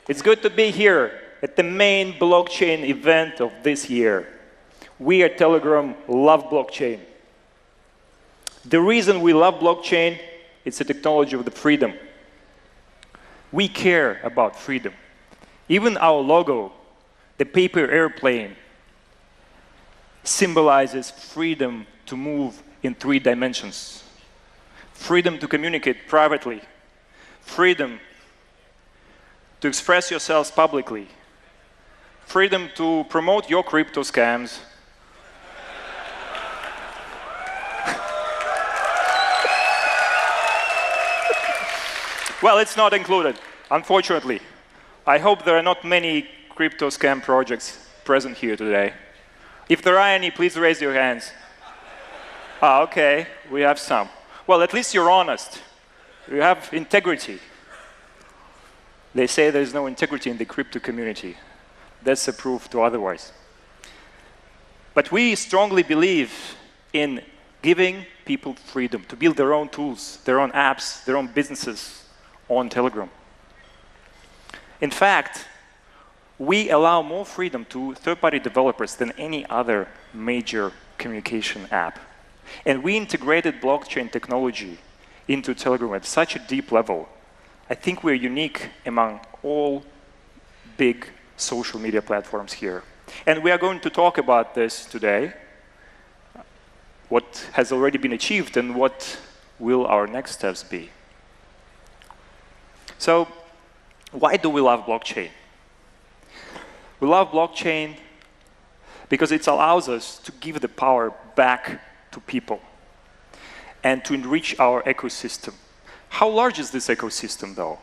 It's good to be here at the main blockchain event of this year. We at Telegram love blockchain. The reason we love blockchain, it's the technology of the freedom. We care about freedom. Even our logo, the paper airplane, symbolizes freedom to move in 3 dimensions. Freedom to communicate privately. Freedom to express yourselves publicly. Freedom to promote your crypto scams. Well, it's not included, unfortunately. I hope there are not many crypto scam projects present here today. If there are any, please raise your hands. Okay, we have some. Well, at least you're honest. You have integrity. They say there's no integrity in the crypto community. That's a proof to otherwise. But we strongly believe in giving people freedom to build their own tools, their own apps, their own businesses on Telegram. In fact, we allow more freedom to third-party developers than any other major communication app. And we integrated blockchain technology into Telegram at such a deep level. I think we're unique among all big social media platforms here. And we are going to talk about this today, what has already been achieved and what will our next steps be. So, why do we love blockchain? We love blockchain because it allows us to give the power back to people and to enrich our ecosystem. How large is this ecosystem, though?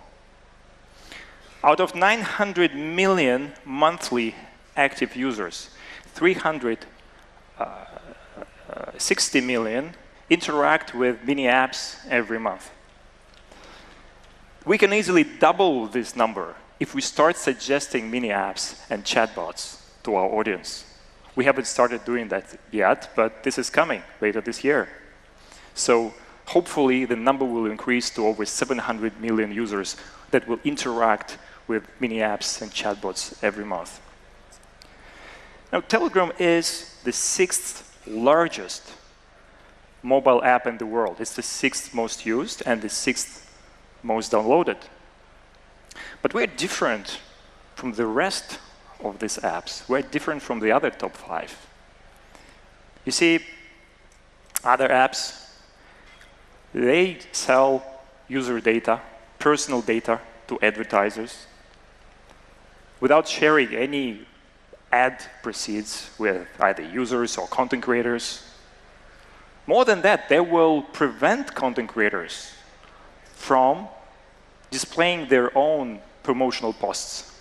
Out of 900 million monthly active users, 360 million interact with mini apps every month. We can easily double this number if we start suggesting mini apps and chatbots to our audience. We haven't started doing that yet, but this is coming later this year. So hopefully the number will increase to over 700 million users that will interact with mini apps and chatbots every month. Now, Telegram is the 6th largest mobile app in the world. It's the 6th most used and the 6th most downloaded. But we're different from the rest of these apps. We're different from the other top 5. You see, other apps, they sell user data, personal data to advertisers without sharing any ad proceeds with either users or content creators. More than that, they will prevent content creators from displaying their own promotional posts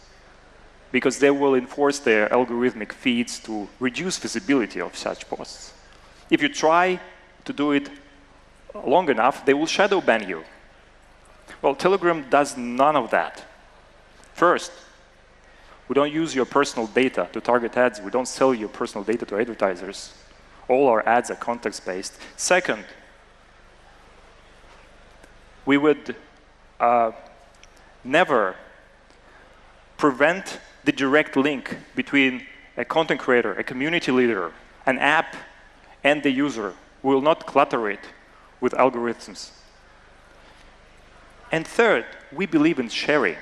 because they will enforce their algorithmic feeds to reduce visibility of such posts. If you try to do it long enough, they will shadow ban you. Well, Telegram does none of that. First, we don't use your personal data to target ads. We don't sell your personal data to advertisers. All our ads are context-based. Second, we would never prevent the direct link between a content creator, a community leader, an app, and the user. We will not clutter it with algorithms. And third, we believe in sharing.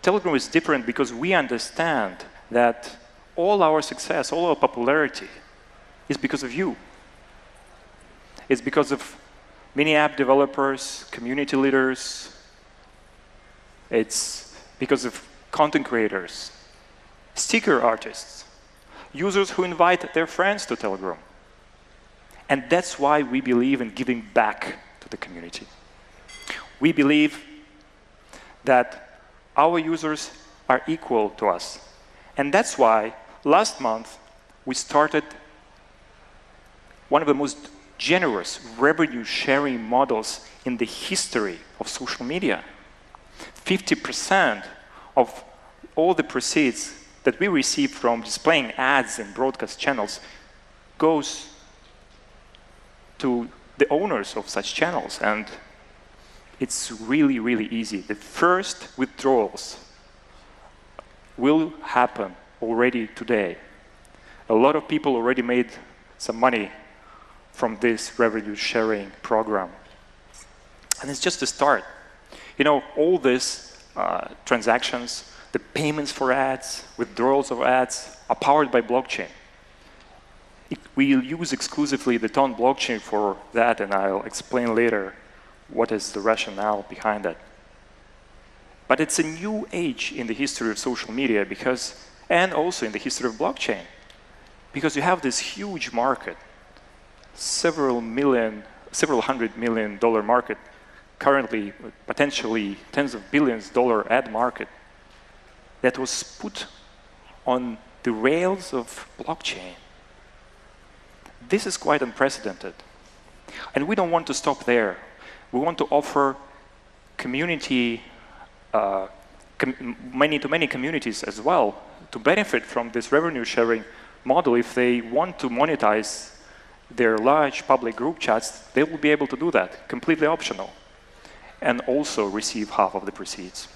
Telegram is different because we understand that all our success, all our popularity is because of you. It's because of mini app developers, community leaders. It's because of content creators, sticker artists, users who invite their friends to Telegram. And that's why we believe in giving back to the community. We believe that our users are equal to us. And that's why last month we started one of the most generous revenue sharing models in the history of social media. 50% of all the proceeds that we receive from displaying ads in broadcast channels goes to the owners of such channels. And it's really, really easy. The first withdrawals will happen already today. A lot of people already made some money from this revenue sharing program. And it's just a start. You know, all these transactions, the payments for ads, withdrawals of ads, are powered by blockchain. We use exclusively the Ton blockchain for that, and I'll explain later what is the rationale behind that. But it's a new age in the history of social media and also in the history of blockchain, because you have this huge market, several $100 million market, currently potentially tens of billions dollar ad market that was put on the rails of blockchain. This is quite unprecedented. And we don't want to stop there. We want to offer community, many communities as well to benefit from this revenue sharing model. If they want to monetize their large public group chats, they will be able to do that, completely optional, and also receive half of the proceeds.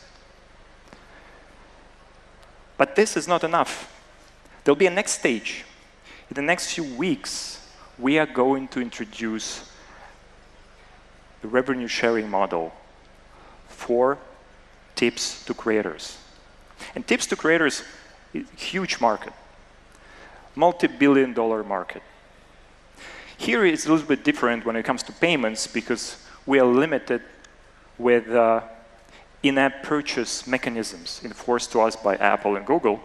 But this is not enough. There'll be a next stage. In the next few weeks, we are going to introduce the revenue sharing model for tips to creators. And tips to creators is a huge market, multi-billion-dollar market. Here it's a little bit different when it comes to payments because we are limited with in-app purchase mechanisms enforced to us by Apple and Google.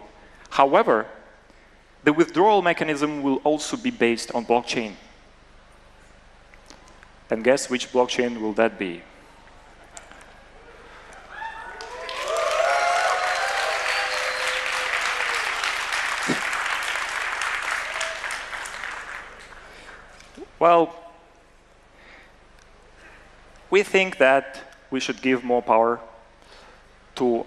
However, the withdrawal mechanism will also be based on blockchain. And guess which blockchain will that be? Well, we think that we should give more power to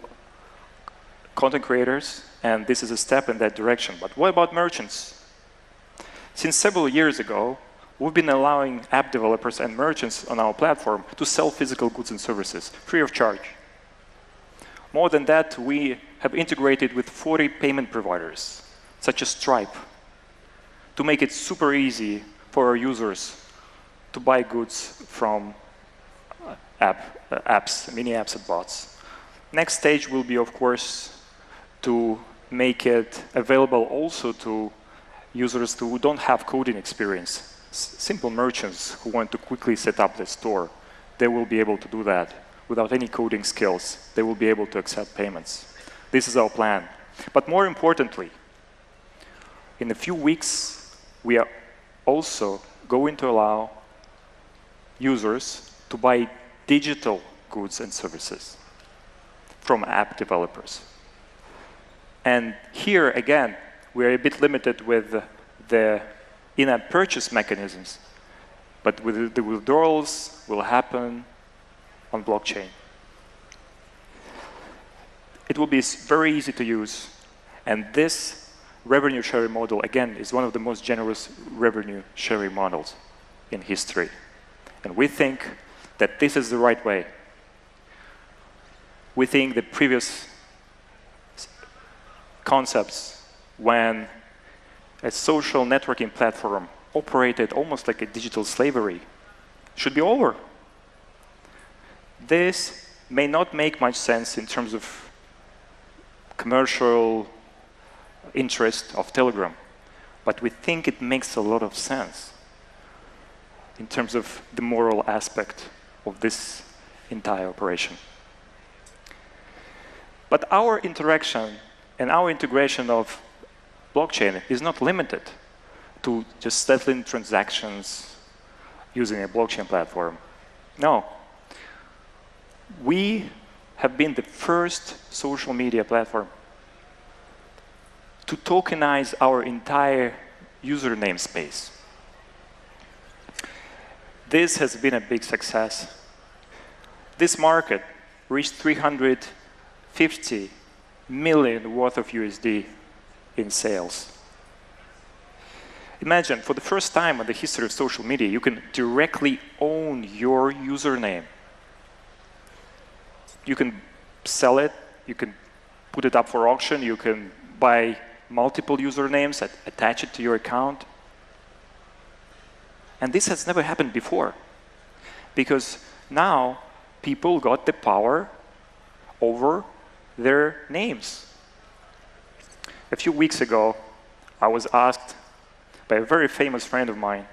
content creators, and this is a step in that direction. But what about merchants? Since several years ago, we've been allowing app developers and merchants on our platform to sell physical goods and services free of charge. More than that, we have integrated with 40 payment providers, such as Stripe, to make it super easy for our users to buy goods from apps, mini apps and bots. Next stage will be, of course, to make it available also to users who don't have coding experience. Simple merchants who want to quickly set up their store, they will be able to do that without any coding skills. They will be able to accept payments. This is our plan. But more importantly, in a few weeks, we are also going to allow users to buy digital goods and services from app developers. And here, again, we're a bit limited with the in-app purchase mechanisms, but with the withdrawals will happen on blockchain. It will be very easy to use, and this revenue sharing model, again, is one of the most generous revenue sharing models in history. And we think that this is the right way. We think the previous concepts, when a social networking platform operated almost like a digital slavery, should be over. This may not make much sense in terms of commercial interest of Telegram, but we think it makes a lot of sense in terms of the moral aspect of this entire operation. But our interaction and our integration of blockchain is not limited to just settling transactions using a blockchain platform. No. We have been the first social media platform to tokenize our entire user namespace. This has been a big success. This market reached 350 million worth of USD in sales. Imagine, for the first time in the history of social media, you can directly own your username. You can sell it, you can put it up for auction, you can buy multiple usernames, attach it to your account. And this has never happened before, because now people got the power over their names. A few weeks ago, I was asked by a very famous friend of mine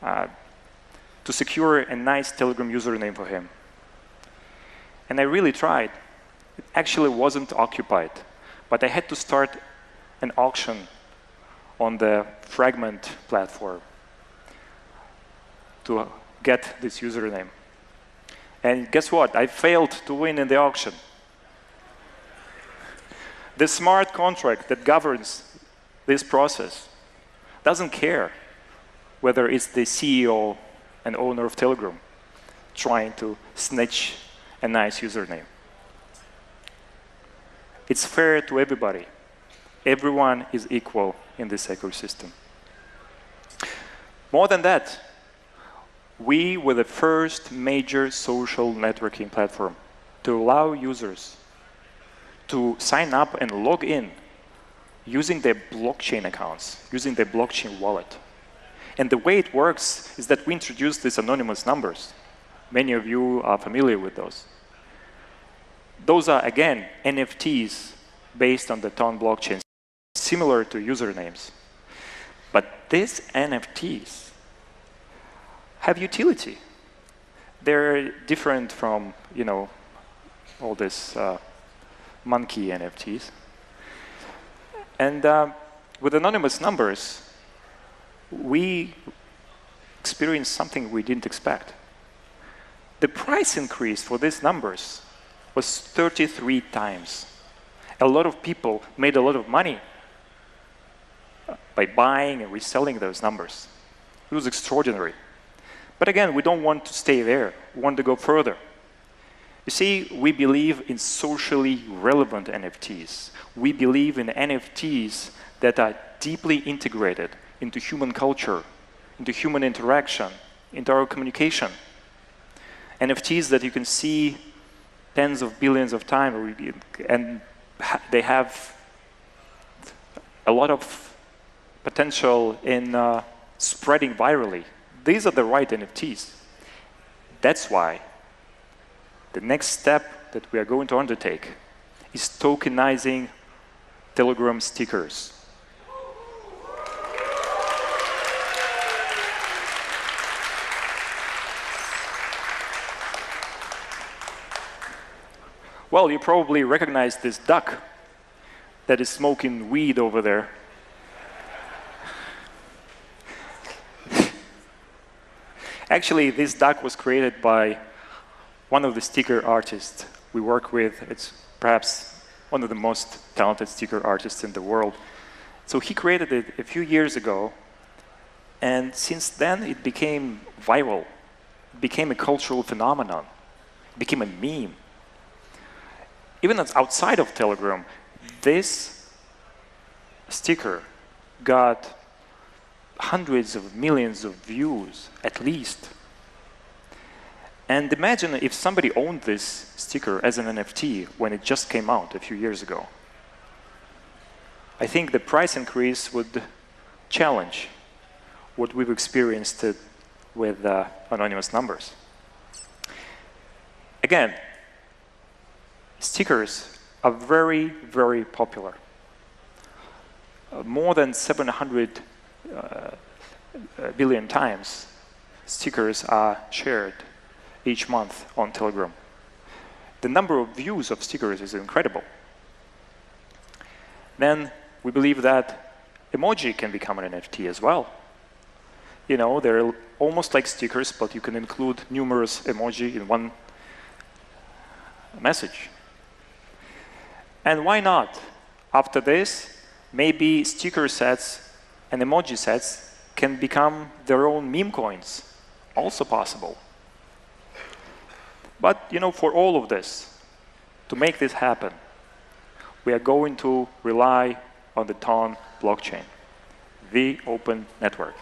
to secure a nice Telegram username for him. And I really tried. It actually wasn't occupied, but I had to start an auction on the Fragment platform to get this username. And guess what? I failed to win in the auction. The smart contract that governs this process doesn't care whether it's the CEO and owner of Telegram trying to snatch a nice username. It's fair to everybody. Everyone is equal in this ecosystem. More than that, we were the first major social networking platform to allow users to sign up and log in using their blockchain accounts, using their blockchain wallet. And the way it works is that we introduced these anonymous numbers. Many of you are familiar with those. Those are, again, NFTs based on the Ton blockchain, similar to usernames. But these NFTs have utility. They're different from, all this monkey NFTs. And with anonymous numbers, we experienced something we didn't expect. The price increase for these numbers was 33 times. A lot of people made a lot of money by buying and reselling those numbers. It was extraordinary. But again, we don't want to stay there. We want to go further. You see, we believe in socially relevant NFTs. We believe in NFTs that are deeply integrated into human culture, into human interaction, into our communication. NFTs that you can see tens of billions of times, and they have a lot of potential in spreading virally. These are the right NFTs. That's why the next step that we are going to undertake is tokenizing Telegram stickers. Well, you probably recognize this duck that is smoking weed over there. Actually, this duck was created by one of the sticker artists we work with. It's perhaps one of the most talented sticker artists in the world. So he created it a few years ago, and since then it became viral. It became a cultural phenomenon. It became a meme. Even outside of Telegram, this sticker got hundreds of millions of views, at least. And imagine if somebody owned this sticker as an NFT when it just came out a few years ago. I think the price increase would challenge what we've experienced with anonymous numbers. Again, stickers are very, very popular. More than 700 billion times stickers are shared each month on Telegram. The number of views of stickers is incredible. Then we believe that emoji can become an NFT as well. They're almost like stickers, but you can include numerous emoji in one message. And why not? After this, maybe sticker sets and emoji sets can become their own meme coins. Also possible. But, for all of this, to make this happen, we are going to rely on the Ton blockchain, the open network.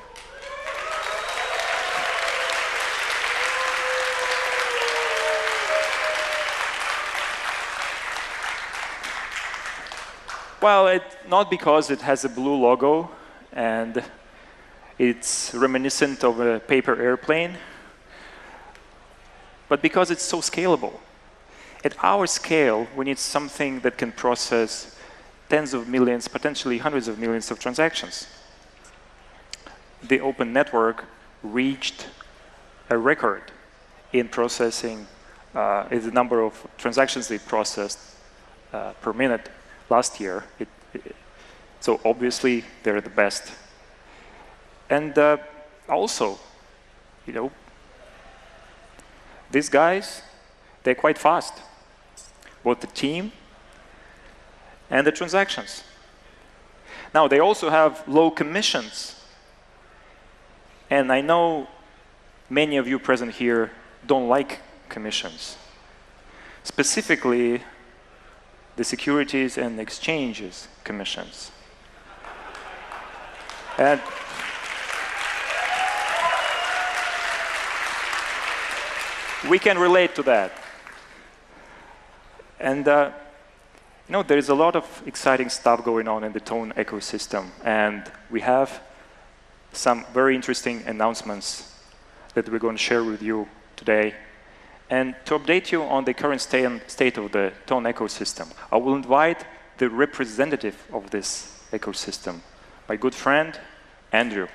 Well, not because it has a blue logo and it's reminiscent of a paper airplane, but because it's so scalable. At our scale, we need something that can process tens of millions, potentially hundreds of millions of transactions. The open network reached a record in processing the number of transactions they processed per minute last year. So obviously, they're the best. And also, these guys, they're quite fast, both the team and the transactions. Now, they also have low commissions. And I know many of you present here don't like commissions. Specifically, the Securities and Exchanges commissions. And we can relate to that. And there is a lot of exciting stuff going on in the Tone ecosystem, and we have some very interesting announcements that we're going to share with you today. And to update you on the current state of the Tone ecosystem, I will invite the representative of this ecosystem, my good friend, Andrew.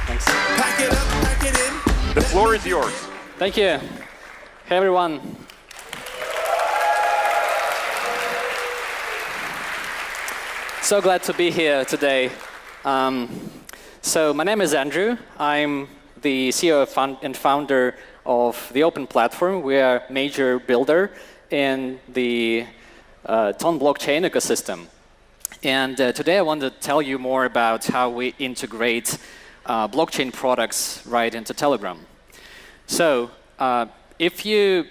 Thanks. Pack it up, pack it in. The floor is yours. Thank you. Hey, everyone. So glad to be here today. So my name is Andrew. I'm the CEO and founder of the Open Platform. We are a major builder in the Tone blockchain ecosystem. And today I want to tell you more about how we integrate blockchain products right into Telegram. So if you're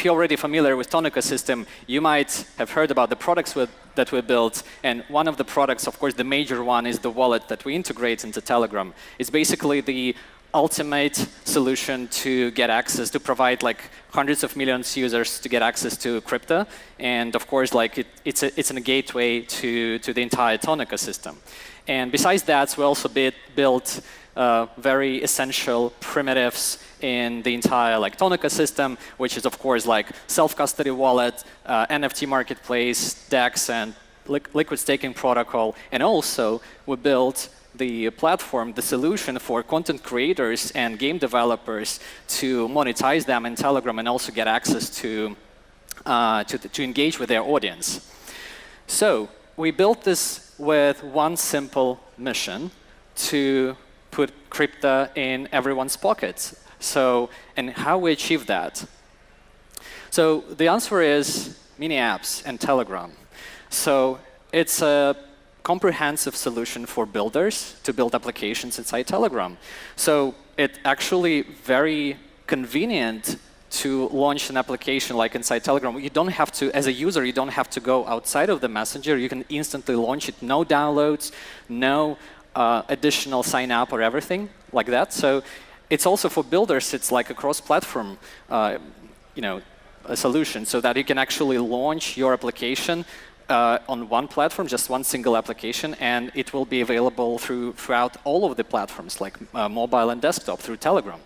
already familiar with Tone ecosystem, you might have heard about the products that we built. And one of the products, of course, the major one is the wallet that we integrate into Telegram. It's basically the ultimate solution to get access, to provide like hundreds of millions users to get access to crypto. And of course, like it's a gateway to the entire Tone ecosystem. And besides that, we also built very essential primitives in the entire like Tone ecosystem, which is of course like self-custody wallet, NFT marketplace, DEX, and liquid staking protocol. And also we built the platform, the solution for content creators and game developers to monetize them in Telegram and also get access to engage with their audience. So we built this with one simple mission: to put crypto in everyone's pockets. So, and how we achieve that? So the answer is mini apps and Telegram. So it's a comprehensive solution for builders to build applications inside Telegram. So it's actually very convenient to launch an application like inside Telegram. You don't have to, as a user, you don't have to go outside of the messenger. You can instantly launch it, no downloads, no additional sign up or everything like that. So it's also for builders, it's like a cross-platform a solution, so that you can actually launch your application on one platform, just one single application, and it will be available throughout all of the platforms, like mobile and desktop, through Telegram.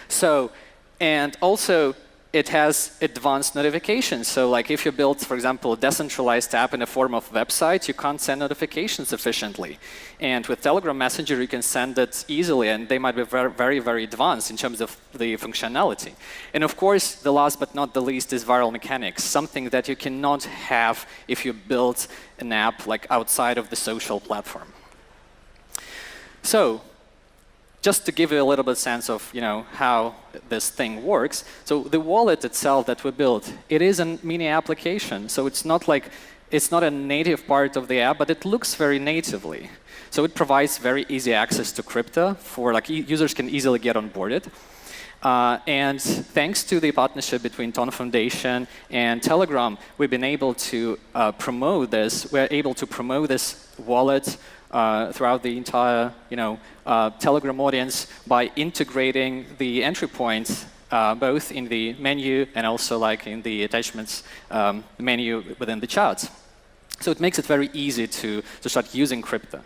So, and also, it has advanced notifications. So like if you build, for example, a decentralized app in the form of website, you can't send notifications efficiently. And with Telegram Messenger, you can send it easily, and they might be very, very, very advanced in terms of the functionality. And of course, the last but not the least is viral mechanics, something that you cannot have if you build an app like outside of the social platform. So, just to give you a little bit sense of how this thing works, so the wallet itself that we built, it is a mini application. So it's not a native part of the app, but it looks very natively. So it provides very easy access to crypto for users can easily get onboarded. And thanks to the partnership between Ton Foundation and Telegram, we've been able to promote this. We're able to promote this wallet throughout the entire, Telegram audience by integrating the entry points both in the menu and also like in the attachments menu within the charts. So it makes it very easy to start using crypto.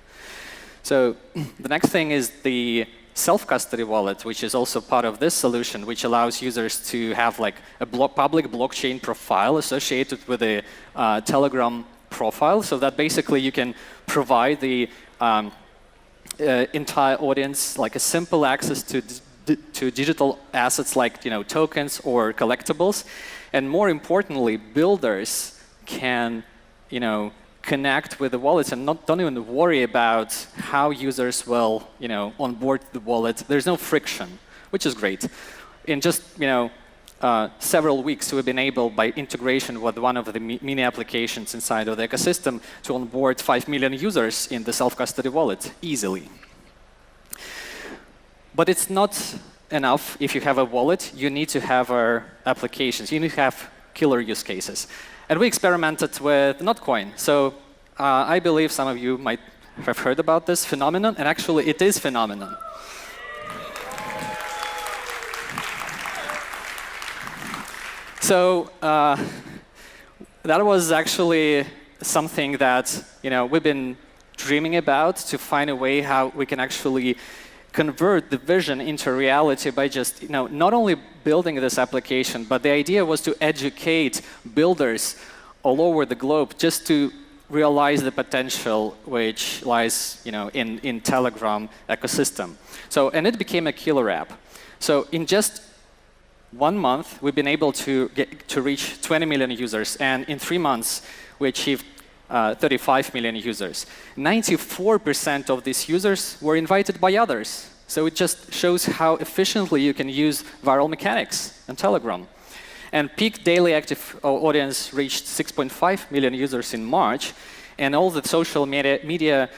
So the next thing is the self-custody wallet, which is also part of this solution, which allows users to have like a public blockchain profile associated with a Telegram profile, so that basically you can provide the entire audience like a simple access to digital assets like tokens or collectibles, and more importantly, builders can connect with the wallets and don't even worry about how users will onboard the wallet. There's no friction, which is great. In just several weeks, we've been able, by integration with one of the mini applications inside of the ecosystem, to onboard 5 million users in the self-custody wallet easily. But it's not enough. If you have a wallet, you need to have our applications. You need to have killer use cases. And we experimented with Notcoin. So I believe some of you might have heard about this phenomenon, and actually it is phenomenon. So that was actually something that we've been dreaming about, to find a way how we can actually convert the vision into reality by just not only building this application, but the idea was to educate builders all over the globe just to realize the potential which lies in Telegram ecosystem. So, and it became a killer app. So in just 1 month, we've been able to reach 20 million users, and in 3 months, we achieved 35 million users. 94% of these users were invited by others. So it just shows how efficiently you can use viral mechanics in Telegram. And peak daily active audience reached 6.5 million users in March. And all the social media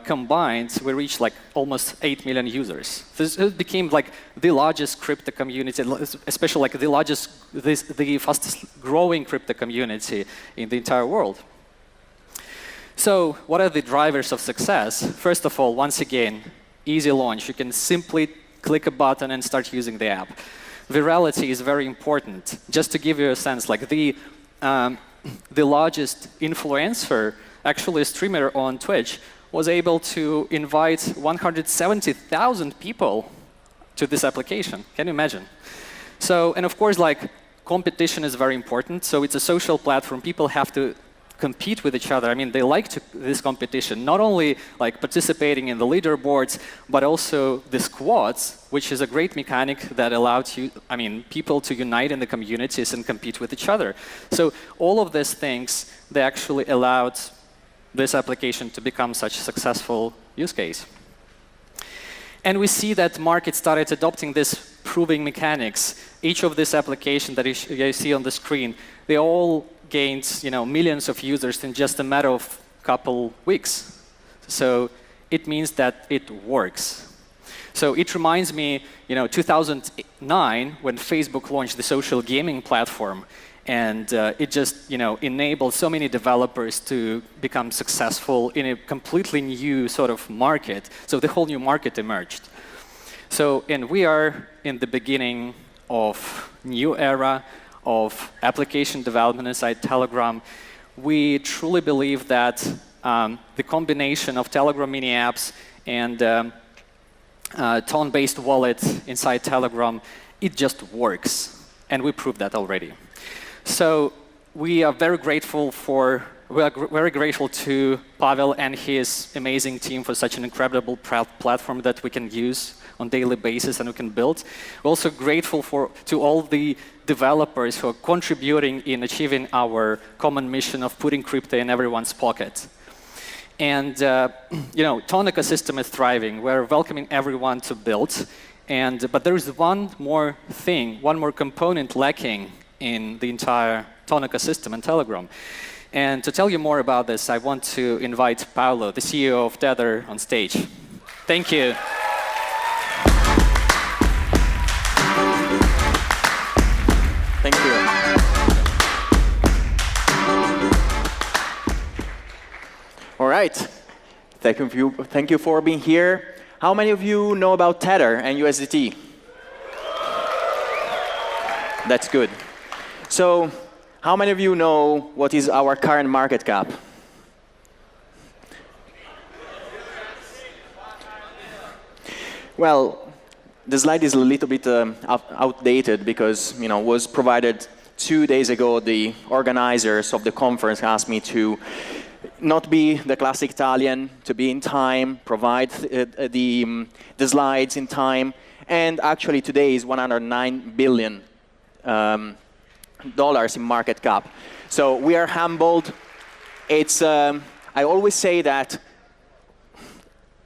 combined, we reached like almost 8 million users. This became like the largest crypto community, especially like the fastest growing crypto community in the entire world. So what are the drivers of success? First of all, once again, easy launch. You can simply click a button and start using the app. Virality is very important. Just to give you a sense, like the largest influencer, actually a streamer on Twitch, was able to invite 170,000 people to this application. Can you imagine? So, and of course, like competition is very important. So it's a social platform. People have to compete with each other. I mean, they like this competition, not only like participating in the leaderboards, but also the squads, which is a great mechanic that allowed people to unite in the communities and compete with each other. So all of these things, they actually allowed this application to become such a successful use case. And we see that market started adopting this proving mechanics. Each of these applications that you see on the screen, they all gained millions of users in just a matter of couple weeks. So it means that it works. So it reminds me, 2009 when Facebook launched the social gaming platform, and it just enabled so many developers to become successful in a completely new sort of market. So the whole new market emerged. So, and we are in the beginning of new era of application development inside Telegram. We truly believe that the combination of Telegram mini apps and tone-based wallet inside Telegram, it just works. And we proved that already. So we are very grateful to Pavel and his amazing team for such an incredible platform that we can use on a daily basis and we can build. We're also grateful to all the developers who are contributing in achieving our common mission of putting crypto in everyone's pocket. And Ton ecosystem is thriving. We're welcoming everyone to build. But there is one more component lacking in the entire Ton ecosystem and Telegram. And to tell you more about this, I want to invite Pavel, the CEO of Tether, on stage. Thank you. right. Thank you for being here. How many of you know about Tether and USDT? That's good. So, how many of you know what is our current market cap? Well, the slide is a little bit outdated because was provided 2 days ago. The organizers of the conference asked me to not be the classic Italian, to be in time, provide the slides in time, and actually today is $109 billion in market cap. So we are humbled. It's I always say that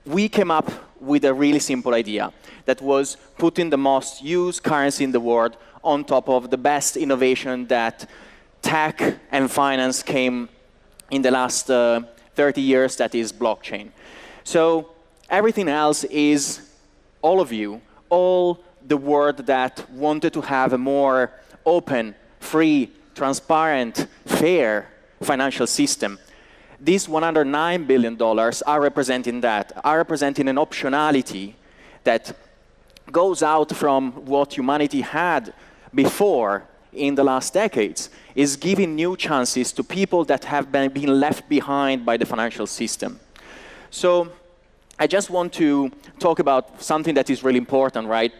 we came up with a really simple idea that was putting the most used currency in the world on top of the best innovation that tech and finance came in the last 30 years, that is blockchain. So everything else is all of you, all the world that wanted to have a more open, free, transparent, fair financial system. These $109 billion are representing that, are representing an optionality that goes out from what humanity had before in the last decades, is giving new chances to people that have been left behind by the financial system. So I just want to talk about something that is really important, right,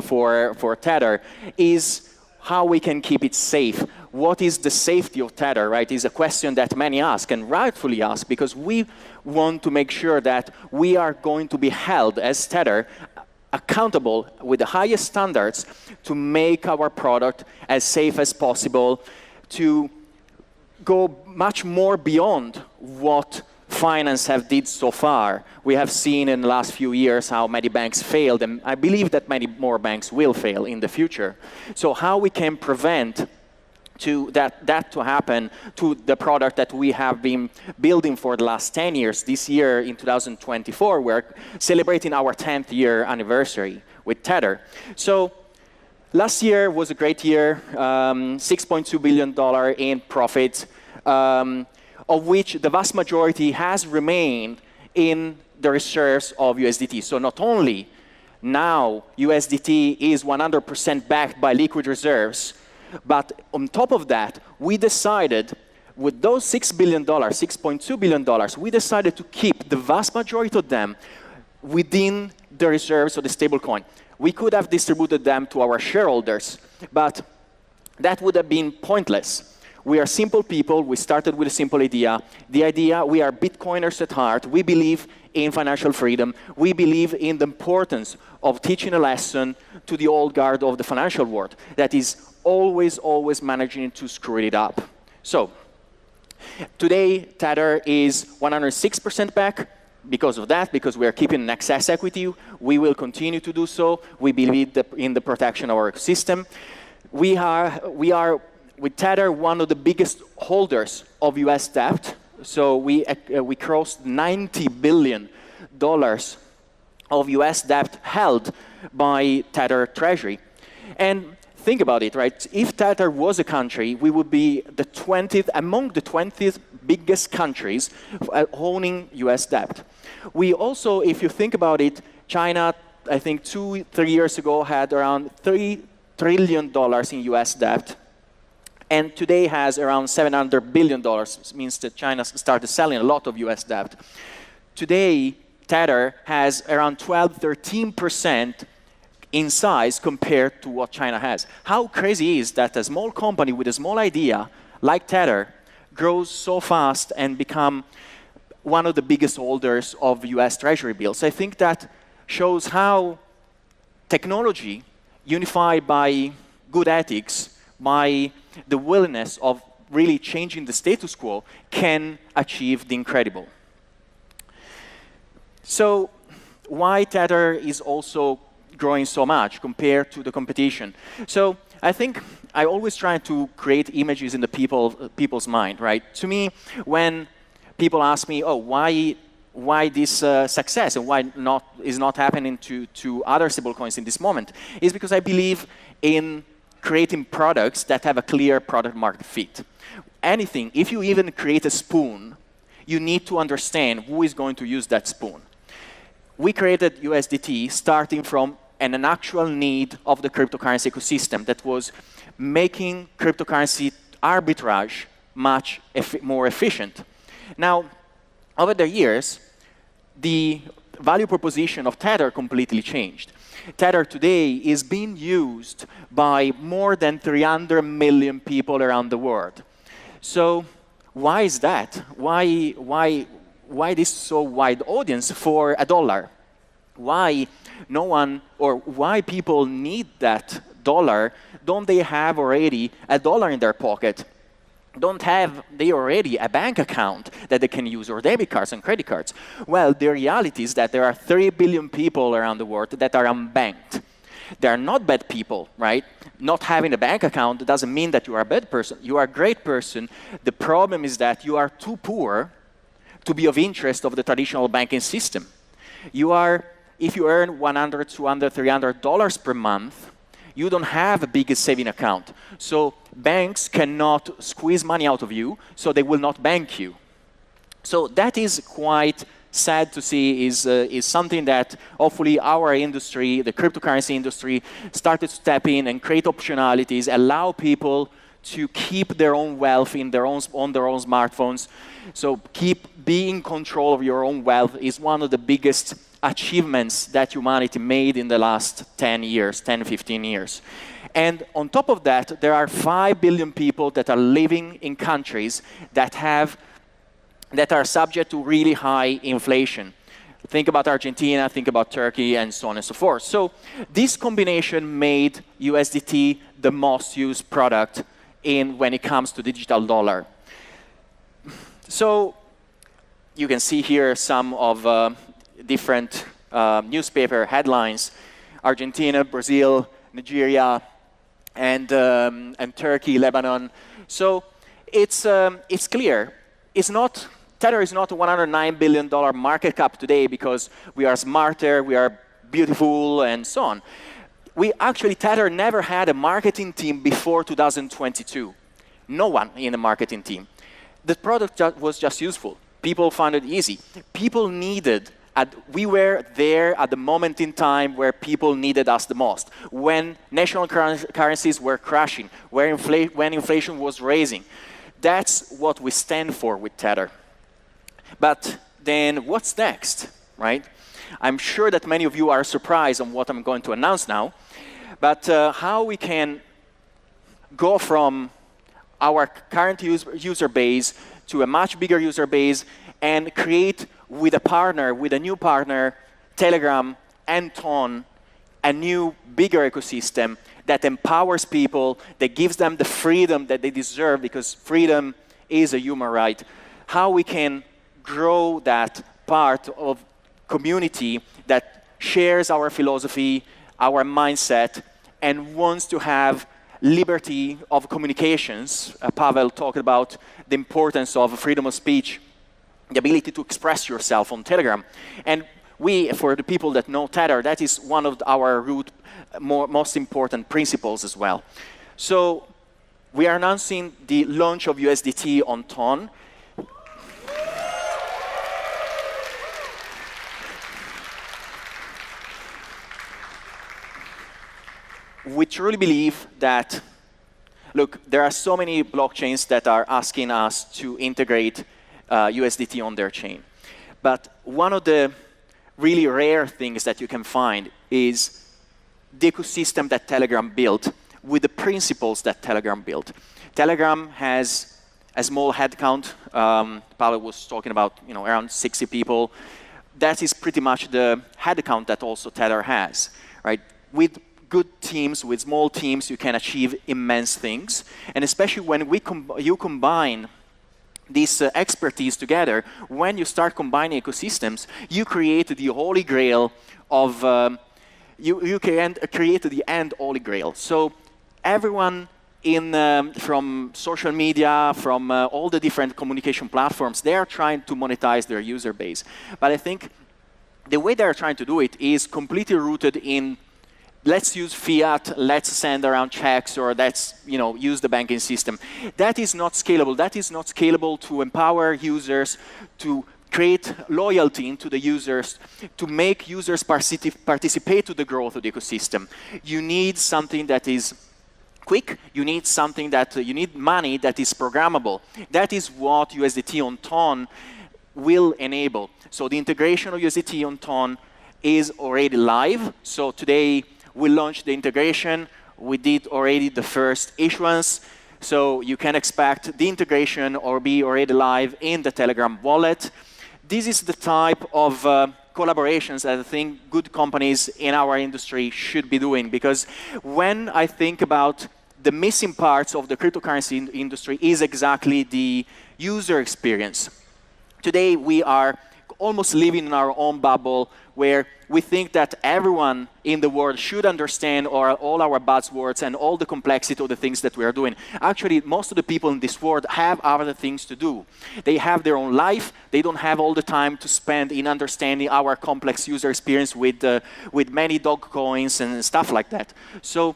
for Tether, is how we can keep it safe. What is the safety of Tether, right, is a question that many ask, and rightfully ask, because we want to make sure that we are going to be held as Tether accountable with the highest standards to make our product as safe as possible, to go much more beyond what finance have did so far. We have seen in the last few years how many banks failed, and I believe that many more banks will fail in the future. So how we can prevent that to happen to the product that we have been building for the last 10 years. This year, in 2024, we're celebrating our 10th year anniversary with Tether. So last year was a great year, $6.2 billion in profit, of which the vast majority has remained in the reserves of USDT. So not only now USDT is 100% backed by liquid reserves, but on top of that, we decided with those $6 billion, $6.2 billion, we decided to keep the vast majority of them within the reserves of the stablecoin. We could have distributed them to our shareholders, but that would have been pointless. We are simple people. We started with a simple idea. The idea, we are Bitcoiners at heart. We believe in financial freedom. We believe in the importance of teaching a lesson to the old guard of the financial world that is always managing to screw it up. So today, Tether is 106% back. Because of that, because we are keeping an excess equity, we will continue to do so. We believe in the protection of our ecosystem. We are with Tether one of the biggest holders of US debt. So we crossed $90 billion of US debt held by Tether Treasury. And think about it, right? If Tether was a country, we would be the 20th, among the 20th biggest countries owning US debt. We also, if you think about it, China, I think 2-3 years ago, had around $3 trillion in US debt, and today has around $700 billion. It means that China started selling a lot of US debt. Today, Tether has around 12-13% in size compared to what China has. How crazy is that a small company with a small idea like Tether grows so fast and become one of the biggest holders of US Treasury bills? I think that shows how technology, unified by good ethics, by the willingness of really changing the status quo, can achieve the incredible. So why Tether is also growing so much compared to the competition? So I think I always try to create images in the people's mind, right? To me, when people ask me, oh, why this success and why is not happening to other stablecoins in this moment, is because I believe in creating products that have a clear product market fit. Anything, if you even create a spoon, you need to understand who is going to use that spoon. We created USDT starting from an actual need of the cryptocurrency ecosystem that was making cryptocurrency arbitrage much more efficient. Now, over the years, the value proposition of Tether completely changed. Tether today is being used by more than 300 million people around the world. So why is that? Why this so wide audience for $1? Why no one, or why people need that dollar? Don't they have already $1 in their pocket? Don't have they already a bank account that they can use, or debit cards and credit cards? Well, the reality is that there are 3 billion people around the world that are unbanked. They are not bad people, right? Not having a bank account doesn't mean that you are a bad person. You are a great person. The problem is that you are too poor to be of interest of the traditional banking system. You are, if you earn $100, $200, $300 per month, you don't have a big saving account. So banks cannot squeeze money out of you, so they will not bank you. So that is quite sad to see, is something that hopefully our industry, the cryptocurrency industry, started to step in and create optionalities, allow people to keep their own wealth on their own smartphones. So being in control of your own wealth is one of the biggest achievements that humanity made in the last 10 years, 10, 15 years. And on top of that, there are 5 billion people that are living in countries that are subject to really high inflation. Think about Argentina, think about Turkey, and so on and so forth. So this combination made USDT the most used product when it comes to digital dollar. So you can see here some of different newspaper headlines: Argentina, Brazil, Nigeria, and Turkey, Lebanon. So it's clear. Tether is not a $109 billion market cap today because we are smarter, we are beautiful, and so on. Tether never had a marketing team before 2022. No one in the marketing team. The product was just useful. People found it easy. People needed, we were there at the moment in time where people needed us the most, when national currencies were crashing, when inflation was raising. That's what we stand for with Tether. But then what's next, right? I'm sure that many of you are surprised on what I'm going to announce now, but how we can go from our current user base to a much bigger user base and create with a new partner, Telegram and Ton, a new bigger ecosystem that empowers people, that gives them the freedom that they deserve, because freedom is a human right. How we can grow that part of community that shares our philosophy, our mindset, and wants to have liberty of communications. Pavel talked about the importance of freedom of speech, the ability to express yourself on Telegram. And for the people that know Tether, that is one of our most important principles as well. So we are announcing the launch of USDT on Ton. We truly believe that, look, there are so many blockchains that are asking us to integrate USDT on their chain. But one of the really rare things that you can find is the ecosystem that Telegram built with the principles that Telegram built. Telegram has a small headcount. Pavel was talking about, around 60 people. That is pretty much the headcount that also Tether has, right? With good teams, with small teams, you can achieve immense things. And especially when you combine this expertise together, when you start combining ecosystems, you create the holy grail of, you can create the end holy grail. So everyone from social media, from all the different communication platforms, they are trying to monetize their user base. But I think the way they are trying to do it is completely rooted in let's use fiat, let's send around checks, or let's use the banking system. That is not scalable. That is not scalable to empower users, to create loyalty into the users, to make users participate to the growth of the ecosystem. You need something that is quick. You need something that you need money that is programmable. That is what USDT on Ton will enable. So the integration of USDT on Ton is already live. So today we launched the integration. We did already the first issuance. So you can expect the integration or be already live in the Telegram wallet. This is the type of collaborations that I think good companies in our industry should be doing, because when I think about the missing parts of the cryptocurrency industry is exactly the user experience. Today we are almost living in our own bubble where we think that everyone in the world should understand all our buzzwords and all the complexity of the things that we are doing. Actually, most of the people in this world have other things to do. They have their own life. They don't have all the time to spend in understanding our complex user experience with many dog coins and stuff like that. So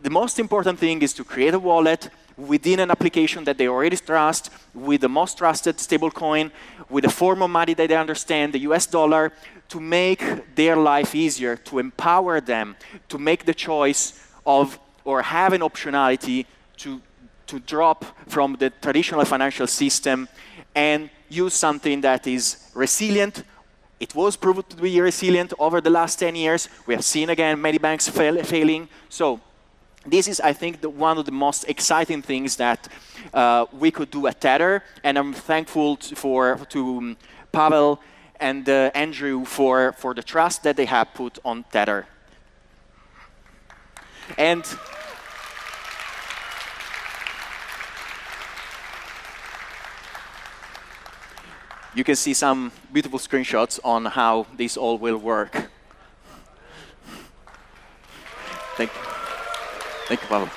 the most important thing is to create a wallet within an application that they already trust, with the most trusted stablecoin, with a form of money that they understand, the US dollar, to make their life easier, to empower them, to make the choice of, or have an optionality to drop from the traditional financial system and use something that is resilient. It was proven to be resilient over the last 10 years. We have seen, again, many banks failing. So this is, I think, one of the most exciting things that we could do at Tether, and I'm thankful to Pavel and Andrew for the trust that they have put on Tether. And you can see some beautiful screenshots on how this all will work. Thank you. Thank you, Pavel.